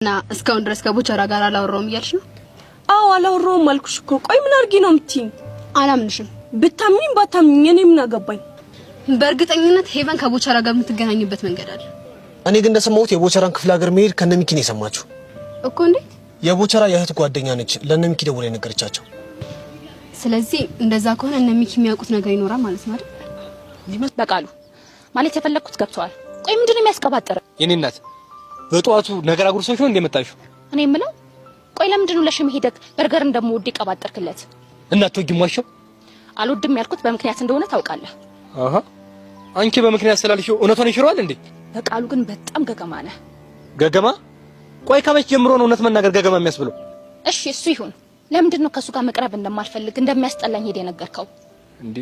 እና እስካሁን ድረስ ከቦቸራ ጋር አላወራውም እያልሽ ነው? አዎ አላወራውም አልኩሽ እኮ። ቆይ ምን አርጊ ነው የምትይኝ? አላምንሽም። ብታምኚኝ ባታምኚኝ እኔ ምን አገባኝ? በእርግጠኝነት ሄቨን ከቦቸራ ጋር የምትገናኝበት መንገድ አለ። እኔ ግን እንደሰማሁት የቦቸራን ክፍለ ሀገር መሄድ ከነሚኪ ነው የሰማችሁ እኮ። እንዴት? የቦቸራ የእህት ጓደኛ ነች ለነሚኪ ደውላ የነገረቻቸው። ስለዚህ እንደዛ ከሆነ እነሚኪ የሚያውቁት ነገር ይኖራል ማለት ነው አይደል? በቃሉ ማለት የፈለኩት ገብቷል። ቆይ ምንድነው የሚያስቀባጥር? የኔ እናት በጧቱ ነገር አጉርሶሽ ነው እንደመጣሽው? እኔ የምለው ቆይ ለምንድነው ለሽም ሄደክ በርገር እንደምወድ ይቀባጥርክለት? እናት ወግሟቸው አልወድም ያልኩት በምክንያት እንደሆነ ታውቃለህ። አሃ አንቺ በምክንያት ስላልሽው እውነቱን ይሽሯል እንዴ? በቃሉ ግን በጣም ገገማ ነህ። ገገማ? ቆይ ከመቼ ጀምሮ ነው እውነት መናገር ገገማ የሚያስብለው? እሺ እሱ ይሁን። ለምንድነው ከሱ ጋር መቅረብ እንደማልፈልግ እንደሚያስጠላኝ ሄደ የነገርከው? እንዴ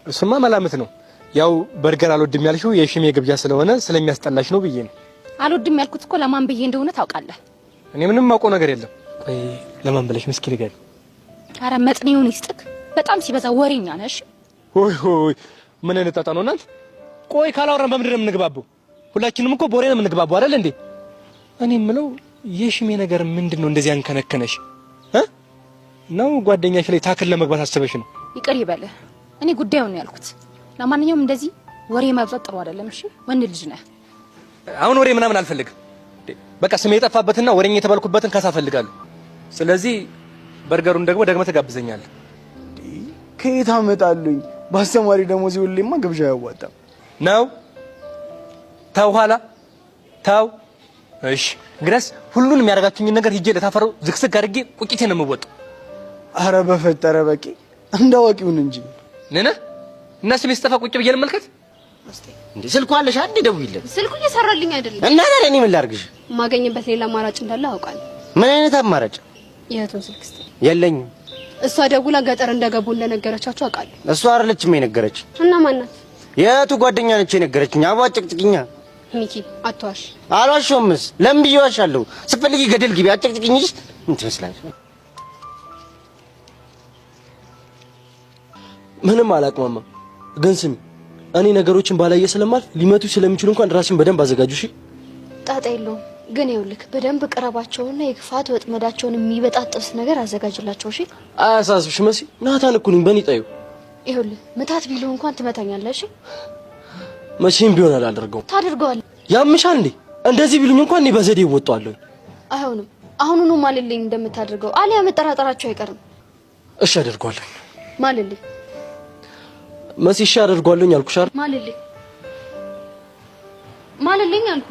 እሱማ መላምት ነው። ያው በርገር አልወድም ያልሽው የሽሜ ግብዣ ስለሆነ ስለሚያስጠላሽ ነው ብዬ ነው። አልወድም ያልኩት እኮ ለማን ብዬ እንደሆነ ታውቃለህ። እኔ ምንም ማውቀው ነገር የለም። ቆይ ለማን ብለሽ ምስኪን ጋር? አረ መጥኔውን ይስጥክ። በጣም ሲበዛ ወሬኛ ነሽ። ሆይ ሆይ ምን አይነት ጣጣ ነው እናንተ? ቆይ ካላወራን በምንድን ነው የምንግባባው? ሁላችንም እኮ በወሬ ነው የምንግባባው አይደል እንዴ? እኔ የምለው የሽሜ ነገር ምንድነው እንደዚህ አንከነከነሽ? ነው ጓደኛሽ ላይ ታክል ለመግባት አስበሽ ነው? ይቅር ይበልህ። እኔ ጉዳዩን ነው ያልኩት። ለማንኛውም እንደዚህ ወሬ ማብዛት ጥሩ አይደለም። እሺ ወንድ ልጅ ነህ። አሁን ወሬ ምናምን አልፈልግም። በቃ ስሜ የጠፋበትና ወሬኛ የተባልኩበትን ካሳ ፈልጋለሁ። ስለዚህ በርገሩን ደግሞ ደግመህ ተጋብዘኛለህ። ከየት አመጣለኝ? በአስተማሪ ደሞዝ ይውልኝማ ግብዣ ያዋጣም ነው። ተው ኋላ ተው። እሺ እንግዲያስ ሁሉንም የሚያደርጋችሁኝን ነገር ሂጄ ለታፈረው ዝግዝግ አድርጌ ቁጭቴን ነው የምወጣው። አረ በፈጠረ በቂ እንዳዋቂውን እንጂ ነነ እና ስሜ ስጠፋ ቁጭ ብዬ ልመልከት። እንዴ ስልኩ አለሽ አንዴ ደውይለት። ስልኩ እየሰራልኝ አይደለም። እና ታዲያ እኔ ምን ላድርግሽ? ማገኝበት ሌላ አማራጭ እንዳለ አውቃለሁ። ምን አይነት አማራጭ? የእህቱን ስልክ ስጠኝ። የለኝም። እሷ ደውላ ገጠር እንደገቡ እንደነገረቻቸው አውቃለሁ። እሷ አይደለችም የነገረች። እና ማን ናት? የእህቱ ጓደኛ ነች የነገረችኝ። አቧ ጭቅጭቅኛ። ሚኪ አትዋሽ። አልዋሸሁምስ። ለምን ብዬ ዋሻለሁ? ስትፈልጊ ገደል ግቢ። አጭቅጭቅኝሽ ምን ትመስላለች? ምንም አላቅማማ። ግን ስሚ እኔ ነገሮችን ባላየ ስለማልፍ ሊመቱ ስለሚችሉ እንኳን ራስን በደንብ አዘጋጁ። እሺ ጣጣ የለውም። ግን ይኸውልህ በደንብ ቅረባቸውና የክፋት ወጥመዳቸውን የሚበጣጥስ ነገር አዘጋጅላቸው። እሺ አያሳስብሽ መሲ። ናታን እኮ ነኝ በኔ ጣዩ። ይኸውልህ ምታት ቢሉ እንኳን ትመታኛለህ። እሺ መቼም ቢሆን አላደርገውም። ታደርገዋለህ። ያምሻል እንዴ? እንደዚህ ቢሉኝ እንኳን እኔ በዘዴ እወጣዋለሁ። አይሆንም። አሁኑኑ ማልልኝ እንደምታደርገው አሊያ መጠራጠራቸው አይቀርም። እሺ አደርገዋለሁ። ማልልኝ መሲ። እሺ አደርገዋለሁ አልኩሽ አይደል? ማልልኝ አልኩ።